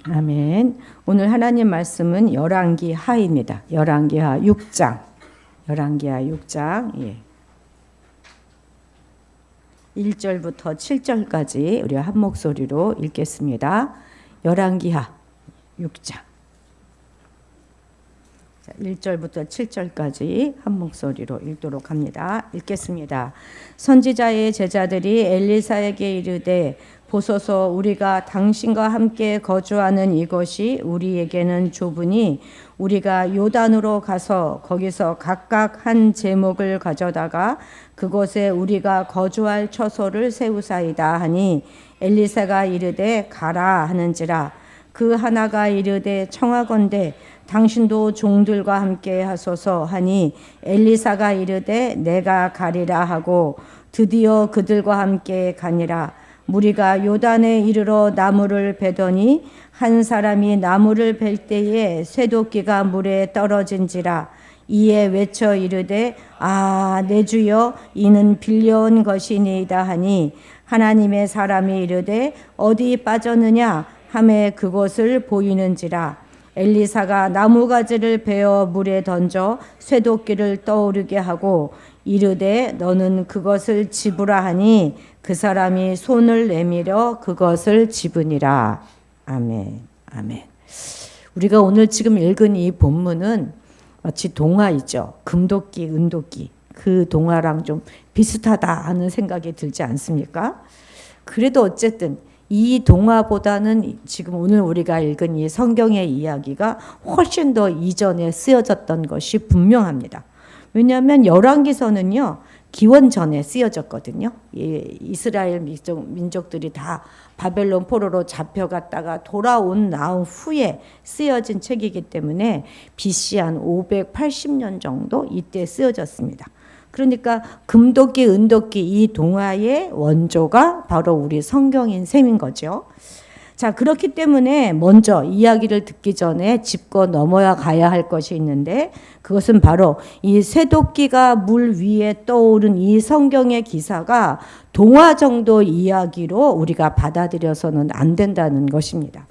아멘. 오늘 하나님 말씀은 열왕기하입니다. 열왕기하 6장. 열왕기하 6장. 예. 1절부터 7절까지 우리가 한 목소리로 읽겠습니다. 열왕기하 6장. 1절부터 7절까지 한 목소리로 읽도록 합니다. 읽겠습니다. 선지자의 제자들이 엘리사에게 이르되 보소서 우리가 당신과 함께 거주하는 이것이 우리에게는 좁으니 우리가 요단으로 가서 거기서 각각 한 제목을 가져다가 그곳에 우리가 거주할 처소를 세우사이다 하니 엘리사가 이르되 가라 하는지라. 그 하나가 이르되 청하건대 당신도 종들과 함께 하소서 하니 엘리사가 이르되 내가 가리라 하고 드디어 그들과 함께 가니라. 무리가 요단에 이르러 나무를 베더니 한 사람이 나무를 벨 때에 쇠도끼가 물에 떨어진지라. 이에 외쳐 이르되 내 주여 이는 빌려온 것이니이다 하니 하나님의 사람이 이르되 어디 빠졌느냐 하매 그곳을 보이는지라. 엘리사가 나무가지를 베어 물에 던져 쇠도끼를 떠오르게 하고 이르되 너는 그것을 집으라 하니 그 사람이 손을 내밀어 그것을 집으니라. 아멘. 아멘. 우리가 오늘 지금 읽은 이 본문은 마치 동화이죠. 금도끼, 은도끼. 그 동화랑 좀 비슷하다 하는 생각이 들지 않습니까? 그래도 어쨌든 이 동화보다는 지금 오늘 우리가 읽은 이 성경의 이야기가 훨씬 더 이전에 쓰여졌던 것이 분명합니다. 왜냐하면 열왕기서는요 기원 전에 쓰여졌거든요. 이스라엘 민족들이 다 바벨론 포로로 잡혀갔다가 돌아온 나온 후에 쓰여진 책이기 때문에 BC 한 580년 정도 이때 쓰여졌습니다. 그러니까 금도끼, 은도끼 이 동화의 원조가 바로 우리 성경인 셈인 거죠. 자, 그렇기 때문에 먼저 이야기를 듣기 전에 짚고 넘어야 가야 할 것이 있는데 그것은 바로 이 쇠도끼가 물 위에 떠오른 이 성경의 기사가 동화 정도 이야기로 우리가 받아들여서는 안 된다는 것입니다.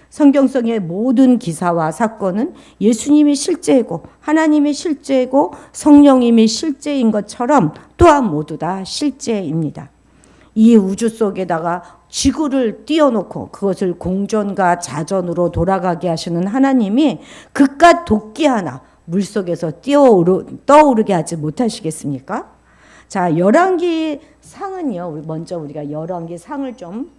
성경성의 모든 기사와 사건은 예수님이 실제이고 하나님이 실제이고 성령님이 실제인 것처럼 또한 모두 다 실제입니다. 이 우주 속에다가 지구를 띄워놓고 그것을 공전과 자전으로 돌아가게 하시는 하나님이 그깟 도끼 하나 물속에서 떠오르게 하지 못하시겠습니까? 자, 열왕기 상은요. 먼저 우리가 열왕기 상을 좀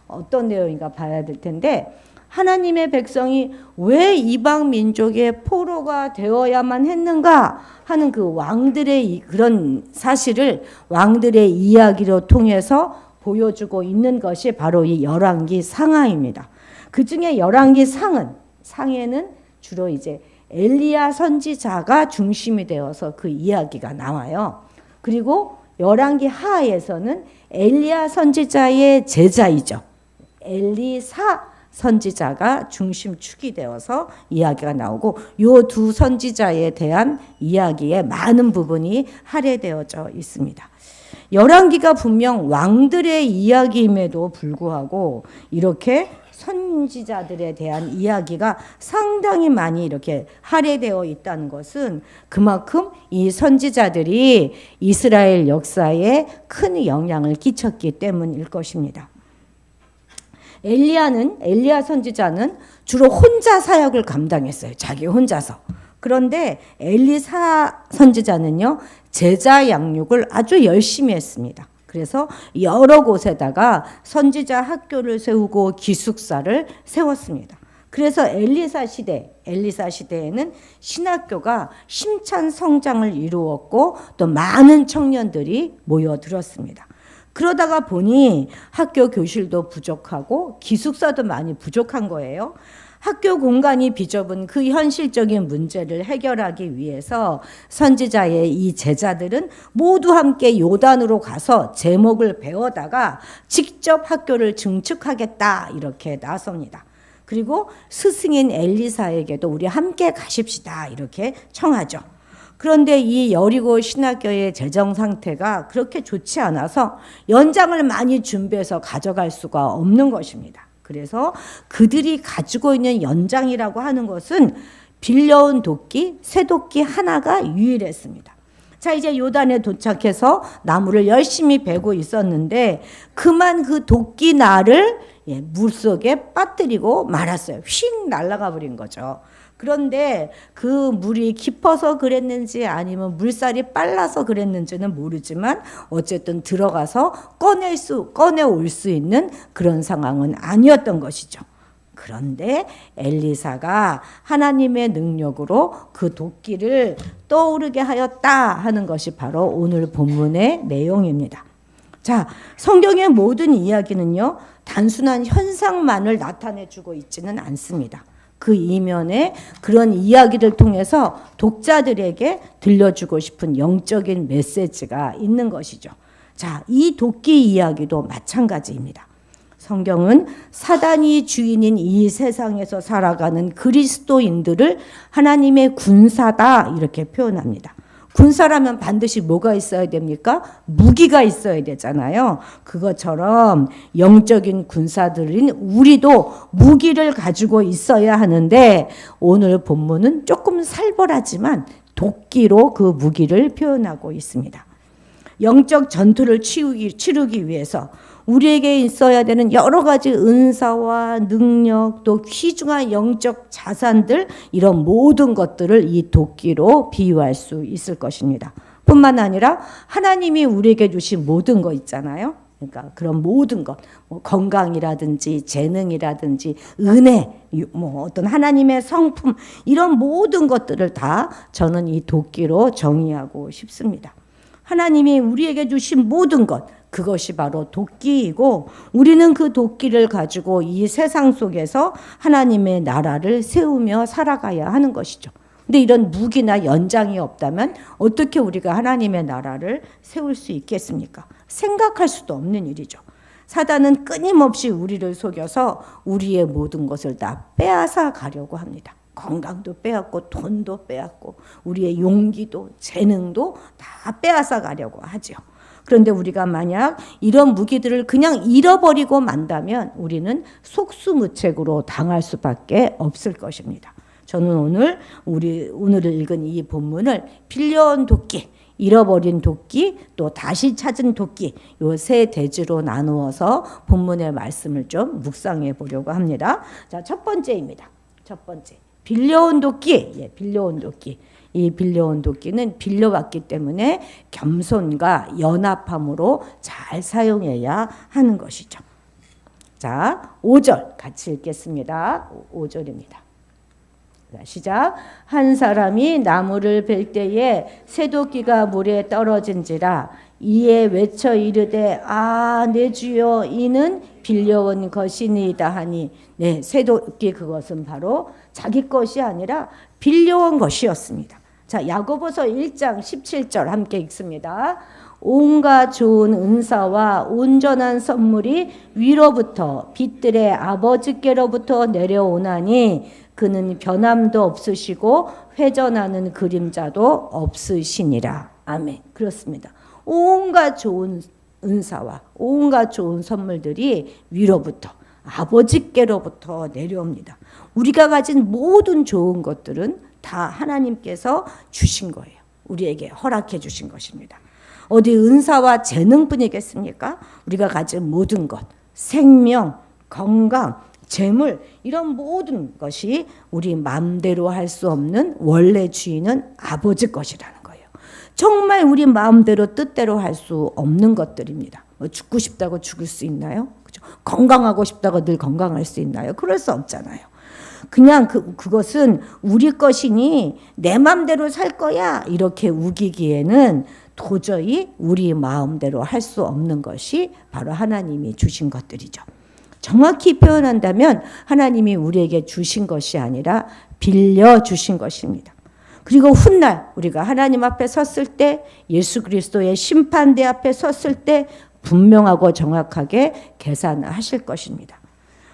어떤 내용인가 봐야 될 텐데 하나님의 백성이 왜 이방 민족의 포로가 되어야만 했는가 하는 그 왕들의 그런 사실을 왕들의 이야기로 통해서 보여주고 있는 것이 바로 이 열왕기 상하입니다. 그 중에 열왕기 상에는 주로 이제 엘리야 선지자가 중심이 되어서 그 이야기가 나와요. 그리고 열왕기 하에서는 엘리야 선지자의 제자이죠. 엘리사 선지자가 중심축이 되어서 이야기가 나오고 요 두 선지자에 대한 이야기의 많은 부분이 할애되어져 있습니다. 열왕기가 분명 왕들의 이야기임에도 불구하고 이렇게 선지자들에 대한 이야기가 상당히 많이 이렇게 할애되어 있다는 것은 그만큼 이 선지자들이 이스라엘 역사에 큰 영향을 끼쳤기 때문일 것입니다. 엘리야 선지자는 주로 혼자 사역을 감당했어요. 자기 혼자서. 그런데 엘리사 선지자는요, 제자 양육을 아주 열심히 했습니다. 그래서 여러 곳에다가 선지자 학교를 세우고 기숙사를 세웠습니다. 그래서 엘리사 시대에는 신학교가 심찬 성장을 이루었고 또 많은 청년들이 모여들었습니다. 그러다가 보니 학교 교실도 부족하고 기숙사도 많이 부족한 거예요. 학교 공간이 비좁은 그 현실적인 문제를 해결하기 위해서 선지자의 이 제자들은 모두 함께 요단으로 가서 제목을 배워다가 직접 학교를 증축하겠다 이렇게 나섭니다. 그리고 스승인 엘리사에게도 우리 함께 가십시다 이렇게 청하죠. 그런데 이 여리고 신학교의 재정 상태가 그렇게 좋지 않아서 연장을 많이 준비해서 가져갈 수가 없는 것입니다. 그래서 그들이 가지고 있는 연장이라고 하는 것은 빌려온 도끼, 쇠도끼 하나가 유일했습니다. 자, 이제 요단에 도착해서 나무를 열심히 베고 있었는데 그만 그 도끼 날을 물속에 빠뜨리고 말았어요. 휙 날아가 버린 거죠. 그런데 그 물이 깊어서 그랬는지 아니면 물살이 빨라서 그랬는지는 모르지만 어쨌든 들어가서 꺼내올 수 있는 그런 상황은 아니었던 것이죠. 그런데 엘리사가 하나님의 능력으로 그 도끼를 떠오르게 하였다 하는 것이 바로 오늘 본문의 내용입니다. 자, 성경의 모든 이야기는요, 단순한 현상만을 나타내주고 있지는 않습니다. 그 이면에 그런 이야기를 통해서 독자들에게 들려주고 싶은 영적인 메시지가 있는 것이죠. 자, 이 도끼 이야기도 마찬가지입니다. 성경은 사단이 주인인 이 세상에서 살아가는 그리스도인들을 하나님의 군사다 이렇게 표현합니다. 군사라면 반드시 뭐가 있어야 됩니까? 무기가 있어야 되잖아요. 그것처럼 영적인 군사들인 우리도 무기를 가지고 있어야 하는데 오늘 본문은 조금 살벌하지만 도끼로 그 무기를 표현하고 있습니다. 영적 전투를 치르기 위해서 우리에게 있어야 되는 여러 가지 은사와 능력 또 귀중한 영적 자산들 이런 모든 것들을 이 도끼로 비유할 수 있을 것입니다. 뿐만 아니라 하나님이 우리에게 주신 모든 거 있잖아요. 그러니까 그런 모든 것, 뭐 건강이라든지 재능이라든지 은혜, 뭐 어떤 하나님의 성품 이런 모든 것들을 다 저는 이 도끼로 정의하고 싶습니다. 하나님이 우리에게 주신 모든 것 그것이 바로 도끼이고 우리는 그 도끼를 가지고 이 세상 속에서 하나님의 나라를 세우며 살아가야 하는 것이죠. 근데 이런 무기나 연장이 없다면 어떻게 우리가 하나님의 나라를 세울 수 있겠습니까? 생각할 수도 없는 일이죠. 사단은 끊임없이 우리를 속여서 우리의 모든 것을 다 빼앗아 가려고 합니다. 건강도 빼앗고 돈도 빼앗고 우리의 용기도 재능도 다 빼앗아 가려고 하죠. 그런데 우리가 만약 이런 무기들을 그냥 잃어버리고 만다면 우리는 속수무책으로 당할 수밖에 없을 것입니다. 저는 오늘 읽은 이 본문을 빌려온 도끼, 잃어버린 도끼, 또 다시 찾은 도끼 요 세 대지로 나누어서 본문의 말씀을 좀 묵상해 보려고 합니다. 자, 첫 번째입니다. 첫 번째. 빌려온 도끼. 빌려온 도끼. 이 빌려온 도끼는 빌려왔기 때문에 겸손과 연합함으로 잘 사용해야 하는 것이죠. 자, 5절 같이 읽겠습니다. 5절입니다. 시작. 한 사람이 나무를 벨 때에 쇠도끼가 물에 떨어진지라 이에 외쳐 이르되 아, 내 주여 이는 빌려온 것이니이다 하니 네, 쇠도끼 그것은 바로 자기 것이 아니라 빌려온 것이었습니다. 자, 야고보서 1장 17절 함께 읽습니다. 온갖 좋은 은사와 온전한 선물이 위로부터 빛들의 아버지께로부터 내려오나니 그는 변함도 없으시고 회전하는 그림자도 없으시니라. 아멘. 그렇습니다. 온갖 좋은 은사와 온갖 좋은 선물들이 위로부터 아버지께로부터 내려옵니다. 우리가 가진 모든 좋은 것들은 다 하나님께서 주신 거예요. 우리에게 허락해 주신 것입니다. 어디 은사와 재능뿐이겠습니까? 우리가 가진 모든 것, 생명, 건강, 재물 이런 모든 것이 우리 마음대로 할 수 없는 원래 주인은 아버지 것이라는 거예요. 정말 우리 마음대로 뜻대로 할 수 없는 것들입니다. 뭐 죽고 싶다고 죽을 수 있나요? 그죠? 건강하고 싶다고 늘 건강할 수 있나요? 그럴 수 없잖아요. 그냥 그것은 우리 것이니 내 마음대로 살 거야 이렇게 우기기에는 도저히 우리 마음대로 할 수 없는 것이 바로 하나님이 주신 것들이죠. 정확히 표현한다면 하나님이 우리에게 주신 것이 아니라 빌려주신 것입니다. 그리고 훗날 우리가 하나님 앞에 섰을 때 예수 그리스도의 심판대 앞에 섰을 때 분명하고 정확하게 계산하실 것입니다.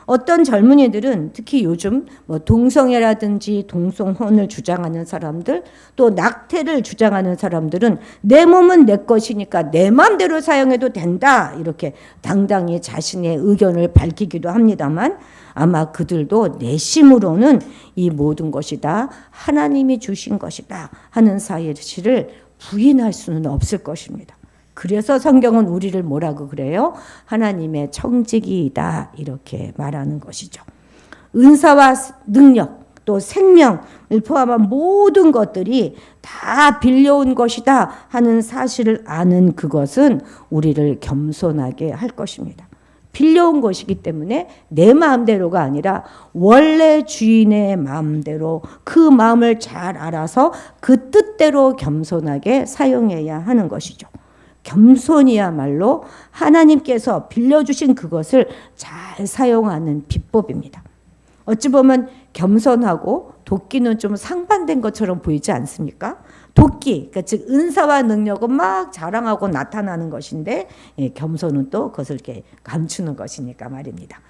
어떤 젊은이들은 특히 요즘 뭐 동성애라든지 동성혼을 주장하는 사람들, 또 낙태를 주장하는 사람들은 내 몸은 내 것이니까 내 마음대로 사용해도 된다, 이렇게 당당히 자신의 의견을 밝히기도 합니다만, 아마 그들도 내심으로는 이 모든 것이 다 하나님이 주신 것이다 하는 사실을 부인할 수는 없을 것입니다. 그래서 성경은 우리를 뭐라고 그래요? 하나님의 청지기이다, 이렇게 말하는 것이죠. 은사와 능력, 또 생명을 포함한 모든 것들이 다 빌려온 것이다 하는 사실을 아는 그것은 우리를 겸손하게 할 것입니다. 빌려온 것이기 때문에 내 마음대로가 아니라 원래 주인의 마음대로, 그 마음을 잘 알아서 그 뜻대로 겸손하게 사용해야 하는 것이죠. 겸손이야말로 하나님께서 빌려주신 그것을 잘 사용하는 비법입니다. 어찌 보면 겸손하고 도끼는 좀 상반된 것처럼 보이지 않습니까? 도끼, 그러니까 즉 은사와 능력은 막 자랑하고 나타나는 것인데, 겸손은 또 그것을 이렇게 감추는 것이니까 말입니다.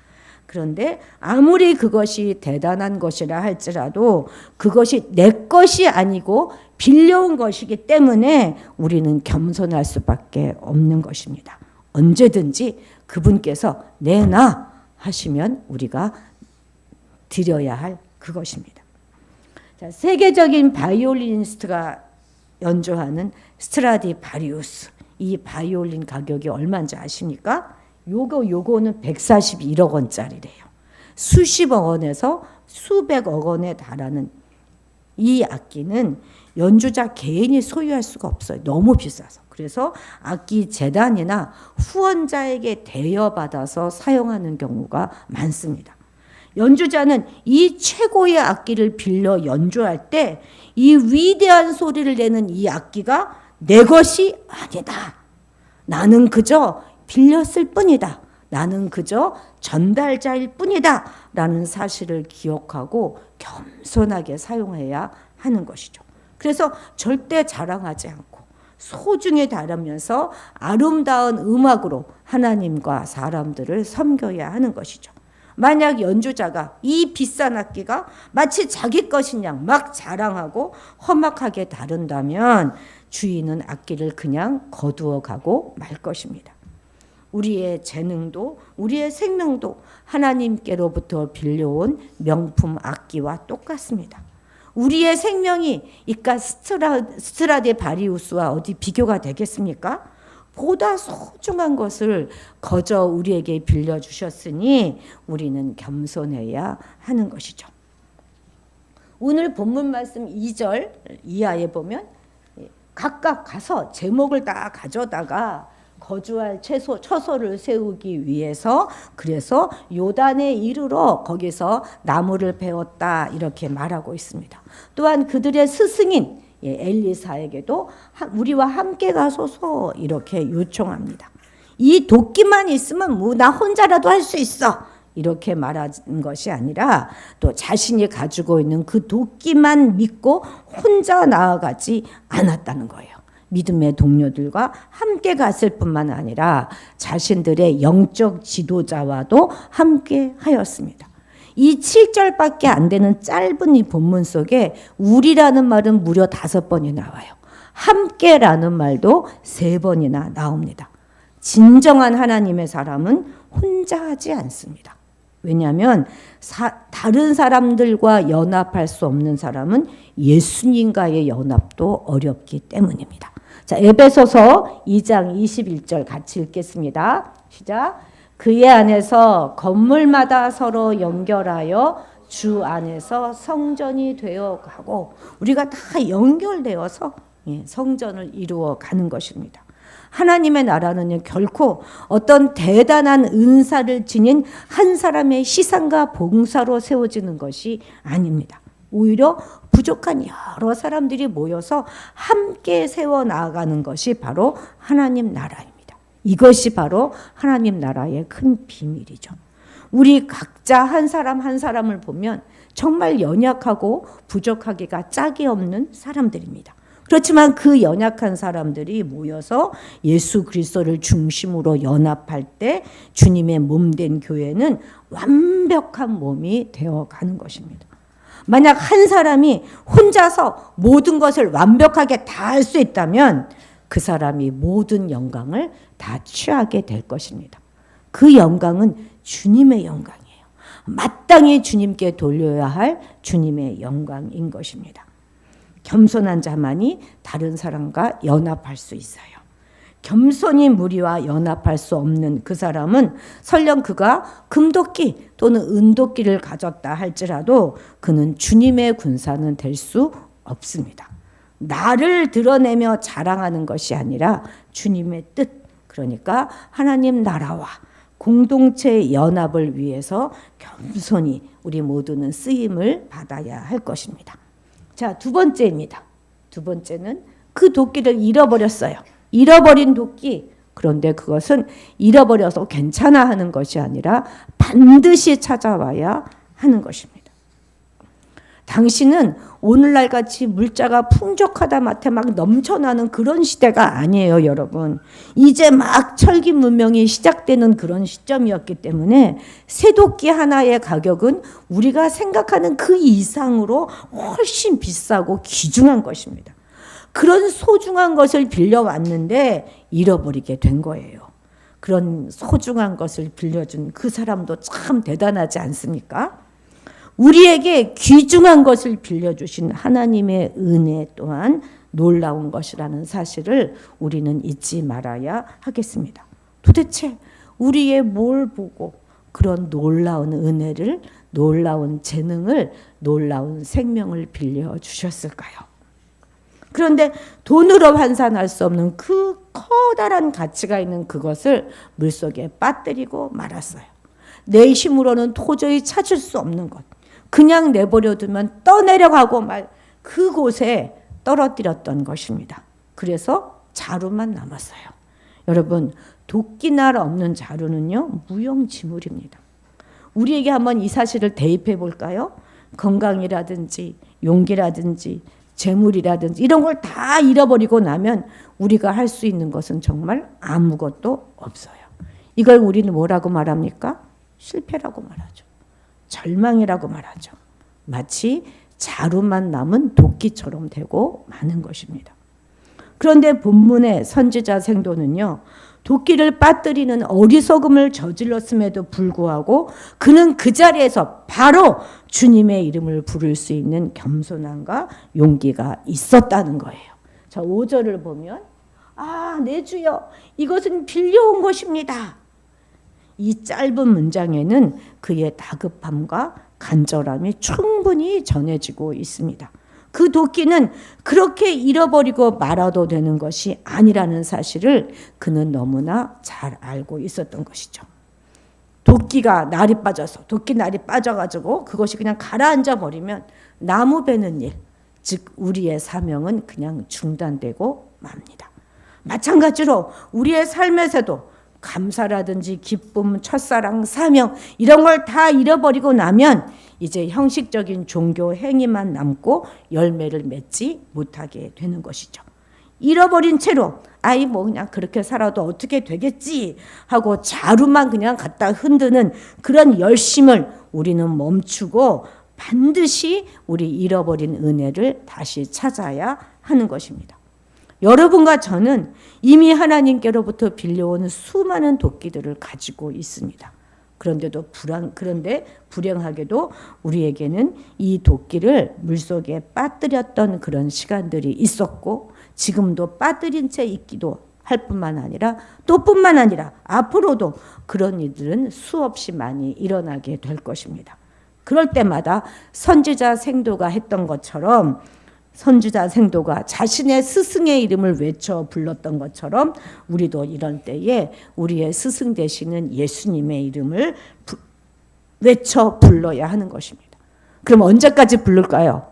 그런데 아무리 그것이 대단한 것이라 할지라도 그것이 내 것이 아니고 빌려온 것이기 때문에 우리는 겸손할 수밖에 없는 것입니다. 언제든지 그분께서 내놔 하시면 우리가 드려야 할 그것입니다. 자, 세계적인 바이올리니스트가 연주하는 스트라디바리우스, 이 바이올린 가격이 얼마인지 아십니까? 요거는 141억 원짜리래요. 수십억 원에서 수백억 원에 달하는 이 악기는 연주자 개인이 소유할 수가 없어요. 너무 비싸서. 그래서 악기 재단이나 후원자에게 대여받아서 사용하는 경우가 많습니다. 연주자는 이 최고의 악기를 빌려 연주할 때 이 위대한 소리를 내는 이 악기가 내 것이 아니다. 나는 그저 빌렸을 뿐이다. 나는 그저 전달자일 뿐이다. 라는 사실을 기억하고 겸손하게 사용해야 하는 것이죠. 그래서 절대 자랑하지 않고 소중히 다루면서 아름다운 음악으로 하나님과 사람들을 섬겨야 하는 것이죠. 만약 연주자가 이 비싼 악기가 마치 자기 것인 양 막 자랑하고 험악하게 다룬다면 주인은 악기를 그냥 거두어 가고 말 것입니다. 우리의 재능도 우리의 생명도 하나님께로부터 빌려온 명품 악기와 똑같습니다. 우리의 생명이 이깟 스트라디바리우스와 어디 비교가 되겠습니까? 보다 소중한 것을 거저 우리에게 빌려주셨으니 우리는 겸손해야 하는 것이죠. 오늘 본문 말씀 2절 이하에 보면 각각 가서 제목을 다 가져다가 거주할 처소를 세우기 위해서 그래서 요단에 이르러 거기서 나무를 베었다, 이렇게 말하고 있습니다. 또한 그들의 스승인 엘리사에게도 우리와 함께 가소서 이렇게 요청합니다. 이 도끼만 있으면 뭐 나 혼자라도 할 수 있어, 이렇게 말한 것이 아니라 또 자신이 가지고 있는 그 도끼만 믿고 혼자 나아가지 않았다는 거예요. 믿음의 동료들과 함께 갔을 뿐만 아니라 자신들의 영적 지도자와도 함께 하였습니다. 이 7절밖에 안 되는 짧은 이 본문 속에 우리라는 말은 무려 5번이 나와요. 함께라는 말도 3번이나 나옵니다. 진정한 하나님의 사람은 혼자 하지 않습니다. 왜냐하면 다른 사람들과 연합할 수 없는 사람은 예수님과의 연합도 어렵기 때문입니다. 자, 에베소서 2장 21절 같이 읽겠습니다. 시작. 그의 안에서 건물마다 서로 연결하여 주 안에서 성전이 되어 가고, 우리가 다 연결되어서 성전을 이루어 가는 것입니다. 하나님의 나라는 결코 어떤 대단한 은사를 지닌 한 사람의 희생과 봉사로 세워지는 것이 아닙니다. 오히려 부족한 여러 사람들이 모여서 함께 세워나가는 것이 바로 하나님 나라입니다. 이것이 바로 하나님 나라의 큰 비밀이죠. 우리 각자 한 사람 한 사람을 보면 정말 연약하고 부족하기가 짝이 없는 사람들입니다. 그렇지만 그 연약한 사람들이 모여서 예수 그리스도를 중심으로 연합할 때 주님의 몸된 교회는 완벽한 몸이 되어가는 것입니다. 만약 한 사람이 혼자서 모든 것을 완벽하게 다 할 수 있다면 그 사람이 모든 영광을 다 취하게 될 것입니다. 그 영광은 주님의 영광이에요. 마땅히 주님께 돌려야 할 주님의 영광인 것입니다. 겸손한 자만이 다른 사람과 연합할 수 있어요. 겸손히 무리와 연합할 수 없는 그 사람은 설령 그가 금도끼 또는 은도끼를 가졌다 할지라도 그는 주님의 군사는 될 수 없습니다. 나를 드러내며 자랑하는 것이 아니라 주님의 뜻, 그러니까 하나님 나라와 공동체의 연합을 위해서 겸손히 우리 모두는 쓰임을 받아야 할 것입니다. 자, 두 번째입니다. 두 번째는 그 도끼를 잃어버렸어요. 잃어버린 도끼. 그런데 그것은 잃어버려서 괜찮아 하는 것이 아니라 반드시 찾아와야 하는 것입니다. 당신은 오늘날 같이 물자가 풍족하다 마태 막 넘쳐나는 그런 시대가 아니에요, 여러분. 이제 막 철기 문명이 시작되는 그런 시점이었기 때문에 쇠도끼 하나의 가격은 우리가 생각하는 그 이상으로 훨씬 비싸고 귀중한 것입니다. 그런 소중한 것을 빌려왔는데 잃어버리게 된 거예요. 그런 소중한 것을 빌려준 그 사람도 참 대단하지 않습니까? 우리에게 귀중한 것을 빌려주신 하나님의 은혜 또한 놀라운 것이라는 사실을 우리는 잊지 말아야 하겠습니다. 도대체 우리의 뭘 보고 그런 놀라운 은혜를, 놀라운 재능을, 놀라운 생명을 빌려주셨을까요? 그런데 돈으로 환산할 수 없는 그 커다란 가치가 있는 그것을 물속에 빠뜨리고 말았어요. 내 힘으로는 도저히 찾을 수 없는 것. 그냥 내버려 두면 떠내려가고 말 그곳에 떨어뜨렸던 것입니다. 그래서 자루만 남았어요. 여러분, 도끼날 없는 자루는요, 무용지물입니다. 우리에게 한번 이 사실을 대입해 볼까요? 건강이라든지 용기라든지 재물이라든지 이런 걸 다 잃어버리고 나면 우리가 할 수 있는 것은 정말 아무것도 없어요. 이걸 우리는 뭐라고 말합니까? 실패라고 말하죠. 절망이라고 말하죠. 마치 자루만 남은 도끼처럼 되고 마는 것입니다. 그런데 본문의 선지자 생도는요, 도끼를 빠뜨리는 어리석음을 저질렀음에도 불구하고 그는 그 자리에서 바로 주님의 이름을 부를 수 있는 겸손함과 용기가 있었다는 거예요. 자, 5절을 보면 내 주여, 이것은 빌려온 것입니다. 이 짧은 문장에는 그의 다급함과 간절함이 충분히 전해지고 있습니다. 그 도끼는 그렇게 잃어버리고 말아도 되는 것이 아니라는 사실을 그는 너무나 잘 알고 있었던 것이죠. 도끼가 날이 빠져서, 도끼 날이 빠져가지고 그것이 그냥 가라앉아 버리면 나무 베는 일, 즉 우리의 사명은 그냥 중단되고 맙니다. 마찬가지로 우리의 삶에서도 감사라든지 기쁨, 첫사랑, 사명 이런 걸 다 잃어버리고 나면 이제 형식적인 종교 행위만 남고 열매를 맺지 못하게 되는 것이죠. 잃어버린 채로 뭐 그냥 그렇게 살아도 어떻게 되겠지 하고 자루만 그냥 갖다 흔드는 그런 열심을 우리는 멈추고 반드시 우리 잃어버린 은혜를 다시 찾아야 하는 것입니다. 여러분과 저는 이미 하나님께로부터 빌려온 수많은 도끼들을 가지고 있습니다. 그런데 불행하게도 우리에게는 이 도끼를 물속에 빠뜨렸던 그런 시간들이 있었고 지금도 빠뜨린 채 있기도 할 뿐만 아니라 앞으로도 그런 일들은 수없이 많이 일어나게 될 것입니다. 그럴 때마다 선지자 생도가 했던 것처럼 선지자 생도가 자신의 스승의 이름을 외쳐 불렀던 것처럼 우리도 이런 때에 우리의 스승 되시는 예수님의 이름을 외쳐 불러야 하는 것입니다. 그럼 언제까지 부를까요?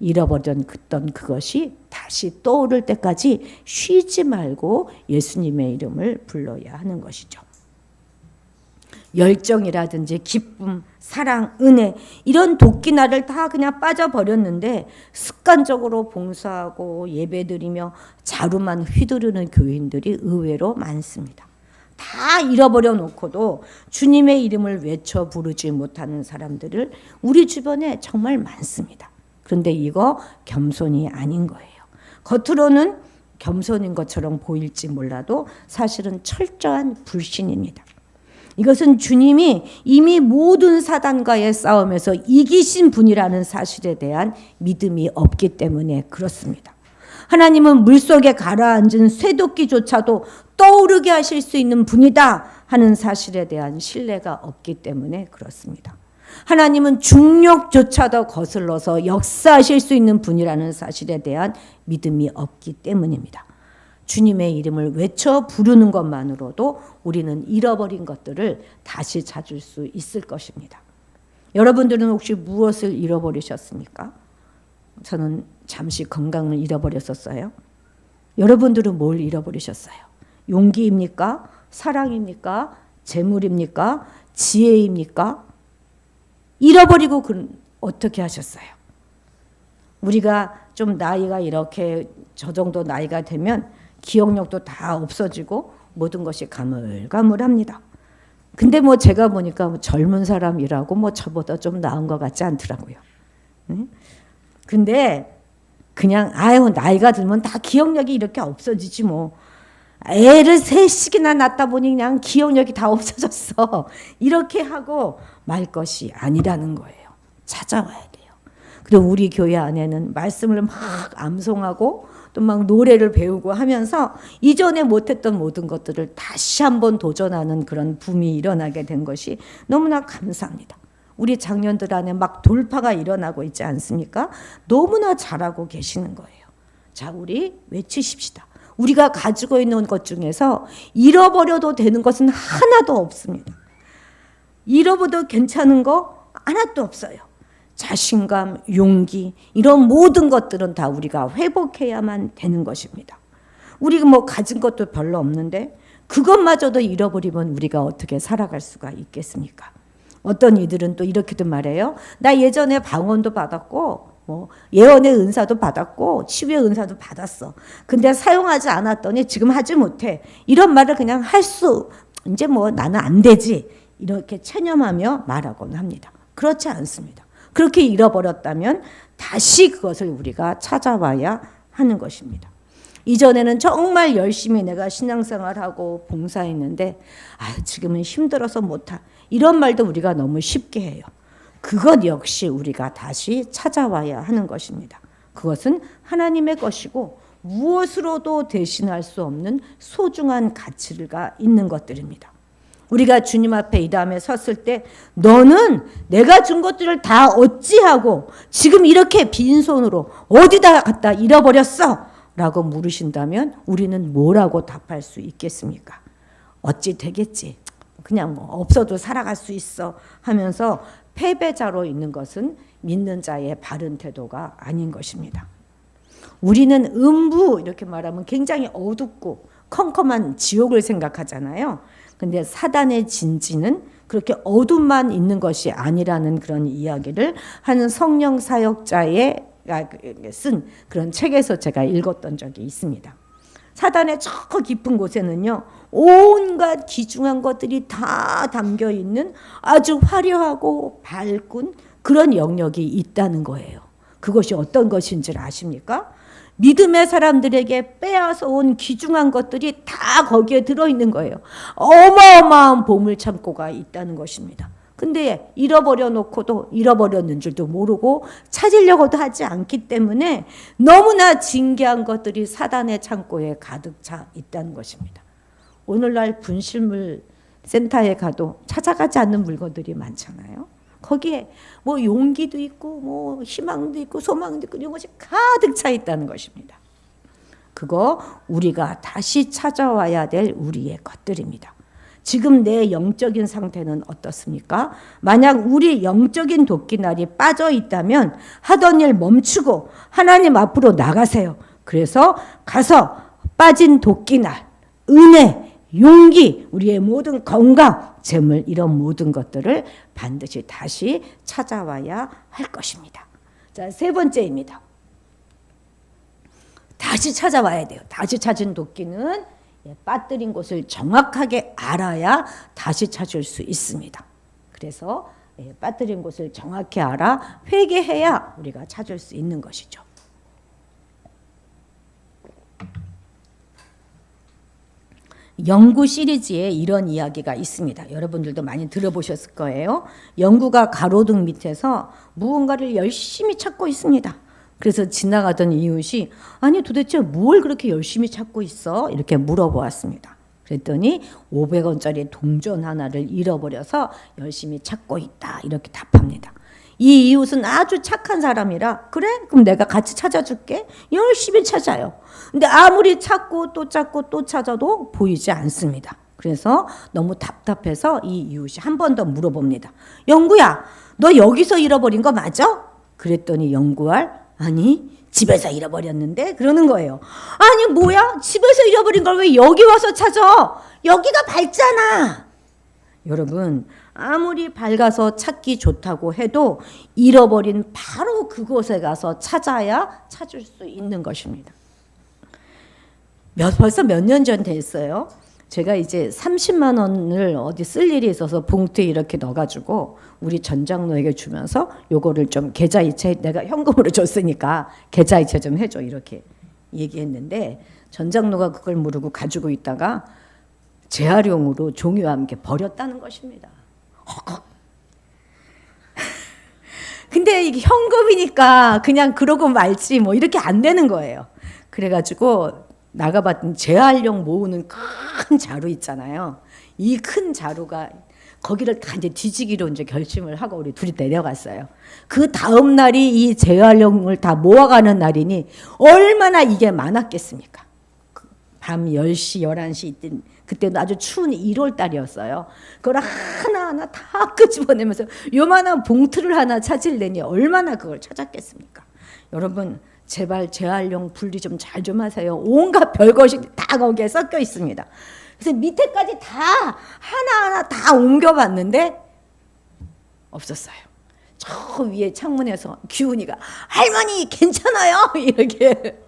잃어버렸던 그것이 다시 떠오를 때까지 쉬지 말고 예수님의 이름을 불러야 하는 것이죠. 열정이라든지 기쁨, 사랑, 은혜 이런 도끼날을 다 그냥 빠져버렸는데 습관적으로 봉사하고 예배드리며 자루만 휘두르는 교인들이 의외로 많습니다. 다 잃어버려 놓고도 주님의 이름을 외쳐 부르지 못하는 사람들을 우리 주변에 정말 많습니다. 그런데 이거 겸손이 아닌 거예요. 겉으로는 겸손인 것처럼 보일지 몰라도 사실은 철저한 불신입니다. 이것은 주님이 이미 모든 사단과의 싸움에서 이기신 분이라는 사실에 대한 믿음이 없기 때문에 그렇습니다. 하나님은 물속에 가라앉은 쇠도끼조차도 떠오르게 하실 수 있는 분이다 하는 사실에 대한 신뢰가 없기 때문에 그렇습니다. 하나님은 중력조차도 거슬러서 역사하실 수 있는 분이라는 사실에 대한 믿음이 없기 때문입니다. 주님의 이름을 외쳐 부르는 것만으로도 우리는 잃어버린 것들을 다시 찾을 수 있을 것입니다. 여러분들은 혹시 무엇을 잃어버리셨습니까? 저는 잠시 건강을 잃어버렸었어요. 여러분들은 뭘 잃어버리셨어요? 용기입니까? 사랑입니까? 재물입니까? 지혜입니까? 잃어버리고 어떻게 하셨어요? 우리가 좀 나이가 이렇게 저 정도 나이가 되면 기억력도 다 없어지고 모든 것이 가물가물합니다. 근데 뭐 제가 보니까 젊은 사람이라고 뭐 저보다 좀 나은 것 같지 않더라고요. 근데 그냥 나이가 들면 다 기억력이 이렇게 없어지지 뭐. 애를 셋씩이나 낳다 보니 그냥 기억력이 다 없어졌어. 이렇게 하고 말 것이 아니라는 거예요. 찾아와야 돼요. 그리고 우리 교회 안에는 말씀을 막 암송하고 또 막 노래를 배우고 하면서 이전에 못했던 모든 것들을 다시 한번 도전하는 그런 붐이 일어나게 된 것이 너무나 감사합니다. 우리 장년들 안에 막 돌파가 일어나고 있지 않습니까? 너무나 잘하고 계시는 거예요. 자, 우리 외치십시다. 우리가 가지고 있는 것 중에서 잃어버려도 되는 것은 하나도 없습니다. 잃어버려도 괜찮은 거 하나도 없어요. 자신감, 용기 이런 모든 것들은 다 우리가 회복해야만 되는 것입니다. 우리가 뭐 가진 것도 별로 없는데 그것마저도 잃어버리면 우리가 어떻게 살아갈 수가 있겠습니까? 어떤 이들은 또 이렇게도 말해요. 나 예전에 방언도 받았고 뭐 예언의 은사도 받았고 치유의 은사도 받았어. 근데 사용하지 않았더니 지금 하지 못해. 이런 말을 그냥 이제 뭐 나는 안 되지. 이렇게 체념하며 말하곤 합니다. 그렇지 않습니다. 그렇게 잃어버렸다면 다시 그것을 우리가 찾아와야 하는 것입니다. 이전에는 정말 열심히 내가 신앙생활하고 봉사했는데 지금은 힘들어서 못하. 이런 말도 우리가 너무 쉽게 해요. 그것 역시 우리가 다시 찾아와야 하는 것입니다. 그것은 하나님의 것이고 무엇으로도 대신할 수 없는 소중한 가치가 있는 것들입니다. 우리가 주님 앞에 이 다음에 섰을 때 너는 내가 준 것들을 다 어찌하고 지금 이렇게 빈손으로 어디다 갖다 잃어버렸어? 라고 물으신다면 우리는 뭐라고 답할 수 있겠습니까? 어찌 되겠지. 그냥 뭐 없어도 살아갈 수 있어 하면서 패배자로 있는 것은 믿는 자의 바른 태도가 아닌 것입니다. 우리는 음부 이렇게 말하면 굉장히 어둡고 컴컴한 지옥을 생각하잖아요. 근데 사단의 진지는 그렇게 어둠만 있는 것이 아니라는 그런 이야기를 하는 성령 사역자의 쓴 그런 책에서 제가 읽었던 적이 있습니다. 사단의 저 깊은 곳에는요, 온갖 귀중한 것들이 다 담겨 있는 아주 화려하고 밝은 그런 영역이 있다는 거예요. 그것이 어떤 것인지 아십니까? 믿음의 사람들에게 빼앗아 온 귀중한 것들이 다 거기에 들어있는 거예요. 어마어마한 보물창고가 있다는 것입니다. 근데 잃어버려 놓고도 잃어버렸는 줄도 모르고 찾으려고도 하지 않기 때문에 너무나 진귀한 것들이 사단의 창고에 가득 차 있다는 것입니다. 오늘날 분실물 센터에 가도 찾아가지 않는 물건들이 많잖아요. 거기에 뭐 용기도 있고 뭐 희망도 있고 소망도 있고 이런 것이 가득 차 있다는 것입니다. 그거 우리가 다시 찾아와야 될 우리의 것들입니다. 지금 내 영적인 상태는 어떻습니까? 만약 우리 영적인 도끼날이 빠져 있다면 하던 일 멈추고 하나님 앞으로 나가세요. 그래서 가서 빠진 도끼날, 은혜, 용기, 우리의 모든 건강, 재물 이런 모든 것들을 반드시 다시 찾아와야 할 것입니다. 자, 세 번째입니다. 다시 찾아와야 돼요. 다시 찾은 도끼는 빠뜨린 곳을 정확하게 알아야 다시 찾을 수 있습니다. 그래서 빠뜨린 곳을 정확히 알아 회개해야 우리가 찾을 수 있는 것이죠. 영구 시리즈에 이런 이야기가 있습니다. 여러분들도 많이 들어보셨을 거예요. 영구가 가로등 밑에서 무언가를 열심히 찾고 있습니다. 그래서 지나가던 이웃이 아니 도대체 뭘 그렇게 열심히 찾고 있어? 이렇게 물어보았습니다. 그랬더니 500원짜리 동전 하나를 잃어버려서 열심히 찾고 있다 이렇게 답합니다. 이 이웃은 아주 착한 사람이라 그래? 그럼 내가 같이 찾아줄게. 열심히 찾아요. 근데 아무리 찾고 또 찾고 또 찾아도 보이지 않습니다. 그래서 너무 답답해서 이 이웃이 한 번 더 물어봅니다. 영구야, 너 여기서 잃어버린 거 맞아? 그랬더니 영구알 아니 집에서 잃어버렸는데 그러는 거예요. 아니 뭐야? 집에서 잃어버린 걸 왜 여기 와서 찾아? 여기가 밝잖아. 여러분 아무리 밝아서 찾기 좋다고 해도 잃어버린 바로 그곳에 가서 찾아야 찾을 수 있는 것입니다. 벌써 몇 년 전 됐어요. 제가 이제 30만 원을 어디 쓸 일이 있어서 봉투에 이렇게 넣어가지고 우리 전장로에게 주면서 요거를 좀 계좌이체 내가 현금으로 줬으니까 계좌이체 좀 해줘 이렇게 얘기했는데 전장로가 그걸 모르고 가지고 있다가 재활용으로 종이와 함께 버렸다는 것입니다. 근데 이게 현금이니까 그냥 그러고 말지 뭐 이렇게 안 되는 거예요. 그래가지고 나가봤더니 재활용 모으는 큰 자루 있잖아요. 이 큰 자루가 거기를 다 이제 뒤지기로 이제 결심을 하고 우리 둘이 내려갔어요. 그 다음 날이 이 재활용을 다 모아가는 날이니 얼마나 이게 많았겠습니까? 밤 10시, 11시 이때 그때도 아주 추운 1월 달이었어요. 그걸 하나하나 다 끄집어내면서 요만한 봉투를 하나 찾으려니 얼마나 그걸 찾았겠습니까? 여러분 제발 재활용 분리 좀 잘 좀 하세요. 온갖 별것이 다 거기에 섞여 있습니다. 그래서 밑에까지 다 하나하나 다 옮겨봤는데 없었어요. 저 위에 창문에서 기훈이가 할머니 괜찮아요? 이렇게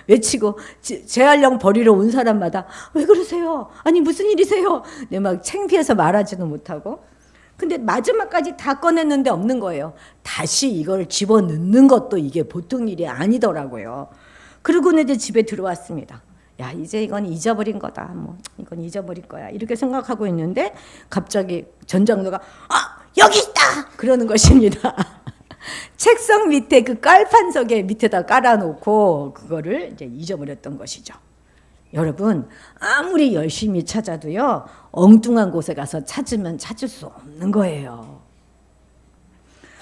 외치고 재활용 버리러 온 사람마다 왜 그러세요? 아니 무슨 일이세요? 내 막 창피해서 말하지도 못하고 근데 마지막까지 다 꺼냈는데 없는 거예요. 다시 이걸 집어넣는 것도 이게 보통 일이 아니더라고요. 그러고는 이제 집에 들어왔습니다. 야 이제 이건 잊어버린 거다. 뭐 이건 잊어버릴 거야. 이렇게 생각하고 있는데 갑자기 전장로가 아 여기 있다 그러는 것입니다. 책상 밑에 그 깔판석에 밑에다 깔아놓고 그거를 이제 잊어버렸던 것이죠. 여러분 아무리 열심히 찾아도요 엉뚱한 곳에 가서 찾으면 찾을 수 없는 거예요.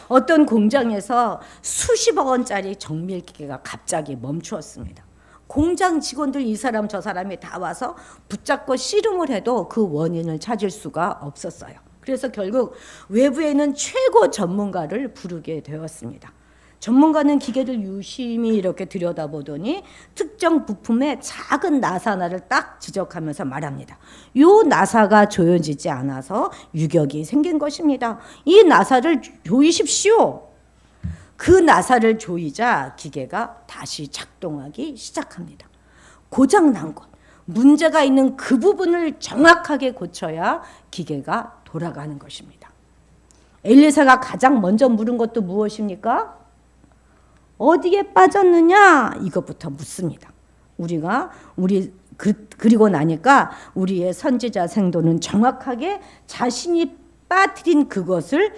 어떤 공장에서 수십억 원짜리 정밀기계가 갑자기 멈추었습니다. 공장 직원들 이 사람 저 사람이 다 와서 붙잡고 씨름을 해도 그 원인을 찾을 수가 없었어요. 그래서 결국 외부에 있는 최고 전문가를 부르게 되었습니다. 전문가는 기계를 유심히 이렇게 들여다보더니 특정 부품의 작은 나사 하나를 딱 지적하면서 말합니다. 요 나사가 조여지지 않아서 유격이 생긴 것입니다. 이 나사를 조이십시오. 그 나사를 조이자 기계가 다시 작동하기 시작합니다. 고장난 것, 문제가 있는 그 부분을 정확하게 고쳐야 기계가 돌아가는 것입니다. 엘리사가 가장 먼저 물은 것도 무엇입니까? 어디에 빠졌느냐? 이것부터 묻습니다. 그리고 나니까 우리의 선지자 생도는 정확하게 자신이 빠뜨린 그것을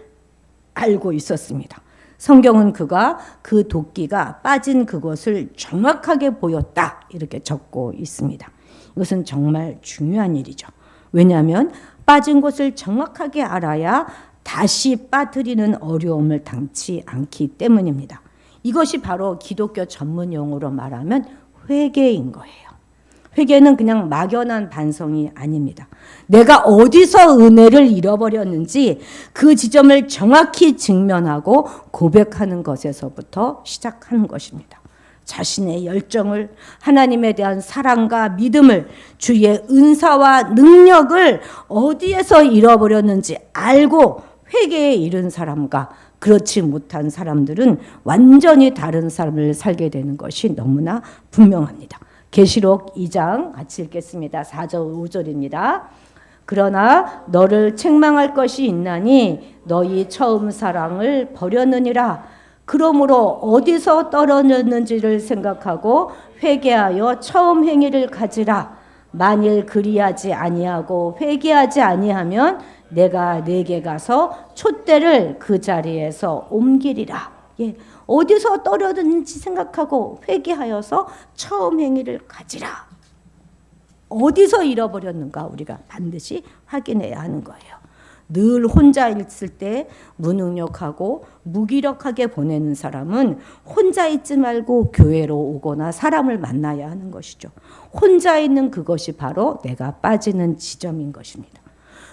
알고 있었습니다. 성경은 그가 그 도끼가 빠진 그것을 정확하게 보였다 이렇게 적고 있습니다. 이것은 정말 중요한 일이죠. 왜냐하면 빠진 곳을 정확하게 알아야 다시 빠뜨리는 어려움을 당치 않기 때문입니다. 이것이 바로 기독교 전문 용어로 말하면 회개인 거예요. 회개는 그냥 막연한 반성이 아닙니다. 내가 어디서 은혜를 잃어버렸는지 그 지점을 정확히 직면하고 고백하는 것에서부터 시작하는 것입니다. 자신의 열정을, 하나님에 대한 사랑과 믿음을, 주의 은사와 능력을 어디에서 잃어버렸는지 알고 회개에 이른 사람과 그렇지 못한 사람들은 완전히 다른 삶을 살게 되는 것이 너무나 분명합니다. 계시록 2장 같이 읽겠습니다. 4절 5절입니다. 그러나 너를 책망할 것이 있나니 너희 처음 사랑을 버렸느니라. 그러므로 어디서 떨어졌는지를 생각하고 회개하여 처음 행위를 가지라. 만일 그리하지 아니하고 회개하지 아니하면 내가 네게 가서 촛대를 그 자리에서 옮기리라. 예, 어디서 떨어졌는지 생각하고 회개하여서 처음 행위를 가지라. 어디서 잃어버렸는가 우리가 반드시 확인해야 하는 거예요. 늘 혼자 있을 때 무능력하고 무기력하게 보내는 사람은 혼자 있지 말고 교회로 오거나 사람을 만나야 하는 것이죠. 혼자 있는 그것이 바로 내가 빠지는 지점인 것입니다.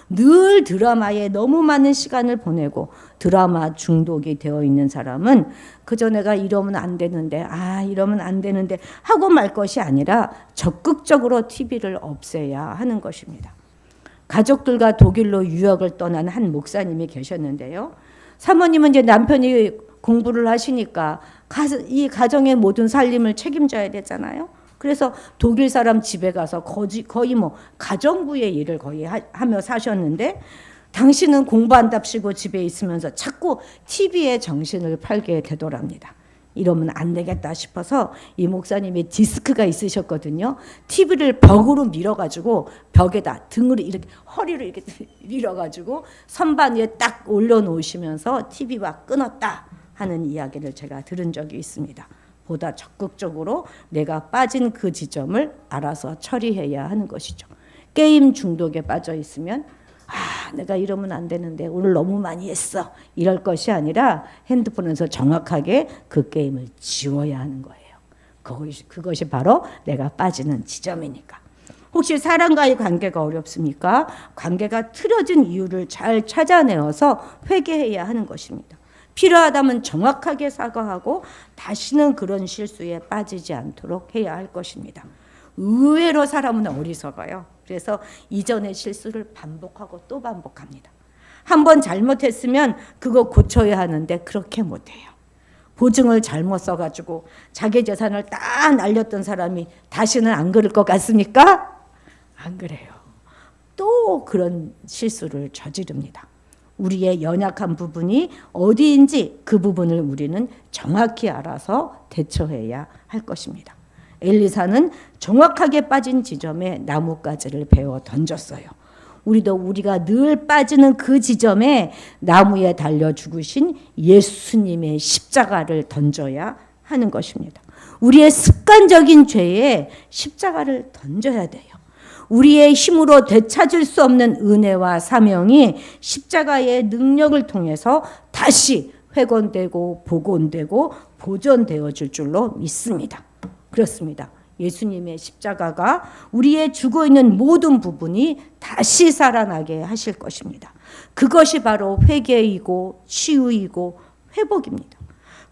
늘 드라마에 너무 많은 시간을 보내고 드라마 중독이 되어 있는 사람은 그저 내가 이러면 안 되는데 이러면 안 되는데 하고 말 것이 아니라 적극적으로 TV를 없애야 하는 것입니다. 가족들과 독일로 유학을 떠난 한 목사님이 계셨는데요. 사모님은 이제 남편이 공부를 하시니까 이 가정의 모든 살림을 책임져야 되잖아요. 그래서 독일 사람 집에 가서 거의 뭐 가정부의 일을 거의 하며 사셨는데 당신은 공부한답시고 집에 있으면서 자꾸 TV에 정신을 팔게 되더랍니다. 이러면 안 되겠다 싶어서 이 목사님이 디스크가 있으셨거든요. TV를 벽으로 밀어가지고 벽에다 등으로 이렇게 허리를 이렇게 밀어가지고 선반 위에 딱 올려놓으시면서 TV가 끊었다 하는 이야기를 제가 들은 적이 있습니다. 보다 적극적으로 내가 빠진 그 지점을 알아서 처리해야 하는 것이죠. 게임 중독에 빠져 있으면 내가 이러면 안 되는데 오늘 너무 많이 했어 이럴 것이 아니라 핸드폰에서 정확하게 그 게임을 지워야 하는 거예요. 그것이 바로 내가 빠지는 지점이니까. 혹시 사람과의 관계가 어렵습니까? 관계가 틀어진 이유를 잘 찾아내어서 회개해야 하는 것입니다. 필요하다면 정확하게 사과하고 다시는 그런 실수에 빠지지 않도록 해야 할 것입니다. 의외로 사람은 어리석어요. 그래서 이전의 실수를 반복하고 또 반복합니다. 한번 잘못했으면 그거 고쳐야 하는데 그렇게 못해요. 보증을 잘못 써가지고 자기 재산을 딱 날렸던 사람이 다시는 안 그럴 것 같습니까? 안 그래요. 또 그런 실수를 저지릅니다. 우리의 연약한 부분이 어디인지 그 부분을 우리는 정확히 알아서 대처해야 할 것입니다. 엘리사는 정확하게 빠진 지점에 나뭇가지를 베어 던졌어요. 우리가 늘 빠지는 그 지점에 나무에 달려 죽으신 예수님의 십자가를 던져야 하는 것입니다. 우리의 습관적인 죄에 십자가를 던져야 돼요. 우리의 힘으로 되찾을 수 없는 은혜와 사명이 십자가의 능력을 통해서 다시 회건되고 복원되고 보존되어질 줄로 믿습니다. 그렇습니다. 예수님의 십자가가 우리의 죽어있는 모든 부분이 다시 살아나게 하실 것입니다. 그것이 바로 회개이고 치유이고 회복입니다.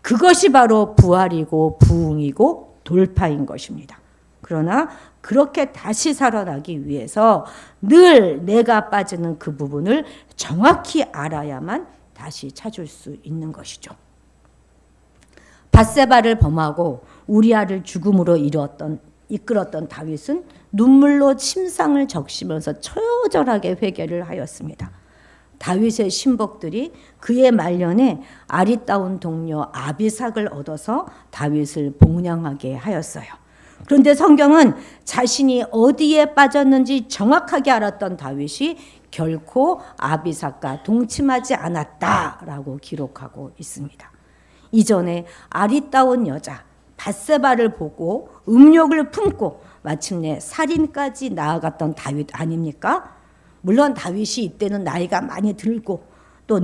그것이 바로 부활이고 부흥이고 돌파인 것입니다. 그러나 그렇게 다시 살아나기 위해서 늘 내가 빠지는 그 부분을 정확히 알아야만 다시 찾을 수 있는 것이죠. 밧세바를 범하고 우리아를 죽음으로 이끌었던 다윗은 눈물로 침상을 적시면서 처절하게 회개를 하였습니다. 다윗의 신복들이 그의 말년에 아리따운 동료 아비삭을 얻어서 다윗을 복량하게 하였어요. 그런데 성경은 자신이 어디에 빠졌는지 정확하게 알았던 다윗이 결코 아비삭과 동침하지 않았다라고 기록하고 있습니다. 이전에 아리따운 여자 밧세바를 보고 음욕을 품고 마침내 살인까지 나아갔던 다윗 아닙니까? 물론 다윗이 이때는 나이가 많이 들고 또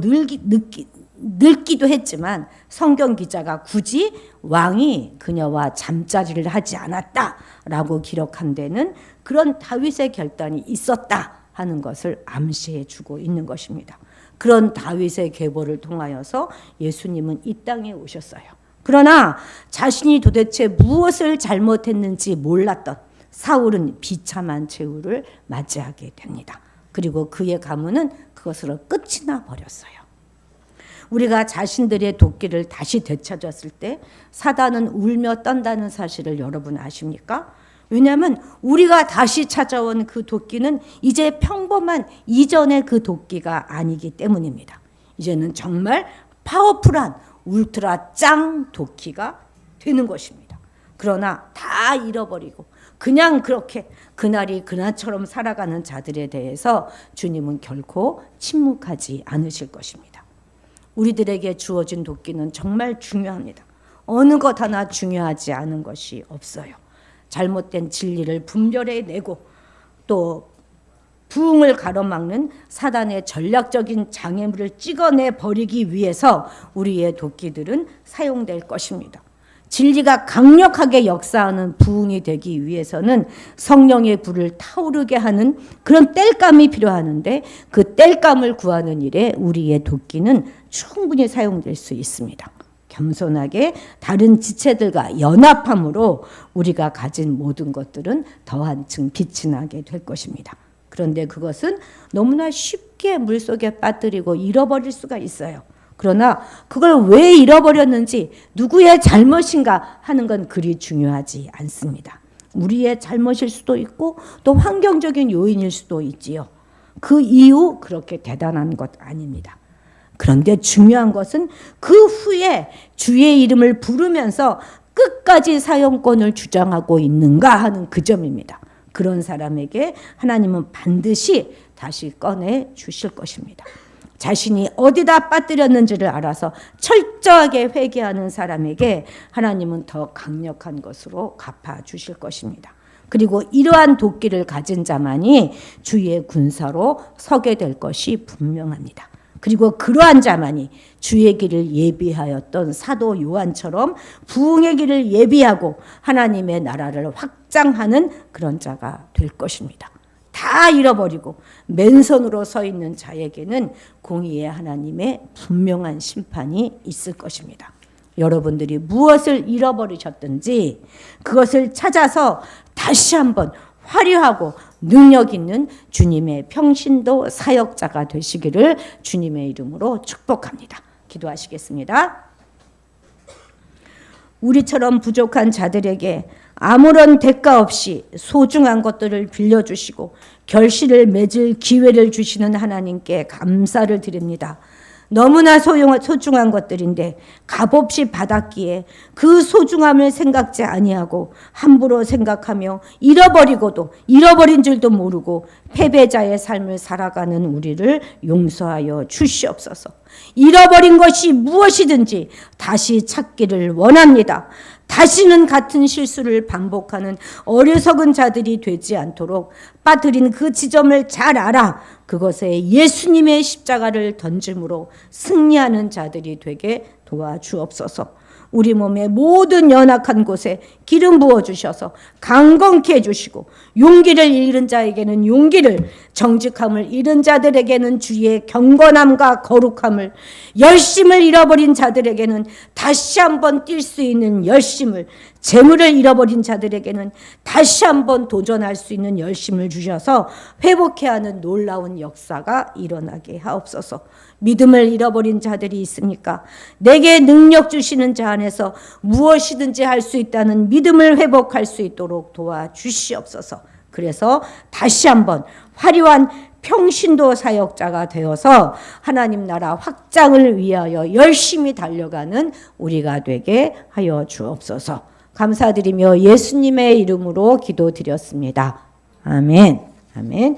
늙기도 했지만 성경 기자가 굳이 왕이 그녀와 잠자리를 하지 않았다라고 기록한 데는 그런 다윗의 결단이 있었다 하는 것을 암시해 주고 있는 것입니다. 그런 다윗의 계보를 통하여서 예수님은 이 땅에 오셨어요. 그러나 자신이 도대체 무엇을 잘못했는지 몰랐던 사울은 비참한 최후를 맞이하게 됩니다. 그리고 그의 가문은 그것으로 끝이 나 버렸어요. 우리가 자신들의 도끼를 다시 되찾았을 때 사단은 울며 떤다는 사실을 여러분 아십니까? 왜냐하면 우리가 다시 찾아온 그 도끼는 이제 평범한 이전의 그 도끼가 아니기 때문입니다. 이제는 정말 파워풀한 울트라 짱 도끼가 되는 것입니다. 그러나 다 잃어버리고 그냥 그렇게 그날이 그날처럼 살아가는 자들에 대해서 주님은 결코 침묵하지 않으실 것입니다. 우리들에게 주어진 도끼는 정말 중요합니다. 어느 것 하나 중요하지 않은 것이 없어요. 잘못된 진리를 분별해내고 또 부흥을 가로막는 사단의 전략적인 장애물을 찍어내 버리기 위해서 우리의 도끼들은 사용될 것입니다. 진리가 강력하게 역사하는 부흥이 되기 위해서는 성령의 불을 타오르게 하는 그런 땔감이 필요하는데 그 땔감을 구하는 일에 우리의 도끼는 충분히 사용될 수 있습니다. 겸손하게 다른 지체들과 연합함으로 우리가 가진 모든 것들은 더 한층 빛이 나게 될 것입니다. 그런데 그것은 너무나 쉽게 물속에 빠뜨리고 잃어버릴 수가 있어요. 그러나 그걸 왜 잃어버렸는지 누구의 잘못인가 하는 건 그리 중요하지 않습니다. 우리의 잘못일 수도 있고 또 환경적인 요인일 수도 있지요. 그 이유 그렇게 대단한 것 아닙니다. 그런데 중요한 것은 그 후에 주의 이름을 부르면서 끝까지 사용권을 주장하고 있는가 하는 그 점입니다. 그런 사람에게 하나님은 반드시 다시 꺼내 주실 것입니다. 자신이 어디다 빠뜨렸는지를 알아서 철저하게 회개하는 사람에게 하나님은 더 강력한 것으로 갚아주실 것입니다. 그리고 이러한 도끼를 가진 자만이 주의 군사로 서게 될 것이 분명합니다. 그리고 그러한 자만이 주의 길을 예비하였던 사도 요한처럼 부흥의 길을 예비하고 하나님의 나라를 확장하는 그런 자가 될 것입니다. 다 잃어버리고 맨손으로 서 있는 자에게는 공의의 하나님의 분명한 심판이 있을 것입니다. 여러분들이 무엇을 잃어버리셨든지 그것을 찾아서 다시 한번 화려하고 능력 있는 주님의 평신도 사역자가 되시기를 주님의 이름으로 축복합니다. 기도하시겠습니다. 우리처럼 부족한 자들에게 아무런 대가 없이 소중한 것들을 빌려주시고 결실을 맺을 기회를 주시는 하나님께 감사를 드립니다. 너무나 소중한 것들인데 값없이 받았기에 그 소중함을 생각지 아니하고 함부로 생각하며 잃어버리고도 잃어버린 줄도 모르고 패배자의 삶을 살아가는 우리를 용서하여 주시옵소서. 잃어버린 것이 무엇이든지 다시 찾기를 원합니다. 다시는 같은 실수를 반복하는 어리석은 자들이 되지 않도록 빠뜨린 그 지점을 잘 알아 그것에 예수님의 십자가를 던짐으로 승리하는 자들이 되게 도와주옵소서. 우리 몸의 모든 연약한 곳에 기름 부어주셔서 강건케 해주시고 용기를 잃은 자에게는 용기를, 정직함을 잃은 자들에게는 주의 경건함과 거룩함을, 열심을 잃어버린 자들에게는 다시 한번 뛸 수 있는 열심을, 재물을 잃어버린 자들에게는 다시 한번 도전할 수 있는 열심을 주셔서 회복해야 하는 놀라운 역사가 일어나게 하옵소서. 믿음을 잃어버린 자들이 있습니까? 내게 능력 주시는 자 안에서 무엇이든지 할 수 있다는 믿음을 회복할 수 있도록 도와주시옵소서. 그래서 다시 한번 화려한 평신도 사역자가 되어서 하나님 나라 확장을 위하여 열심히 달려가는 우리가 되게 하여 주옵소서. 감사드리며 예수님의 이름으로 기도드렸습니다. 아멘. 아멘.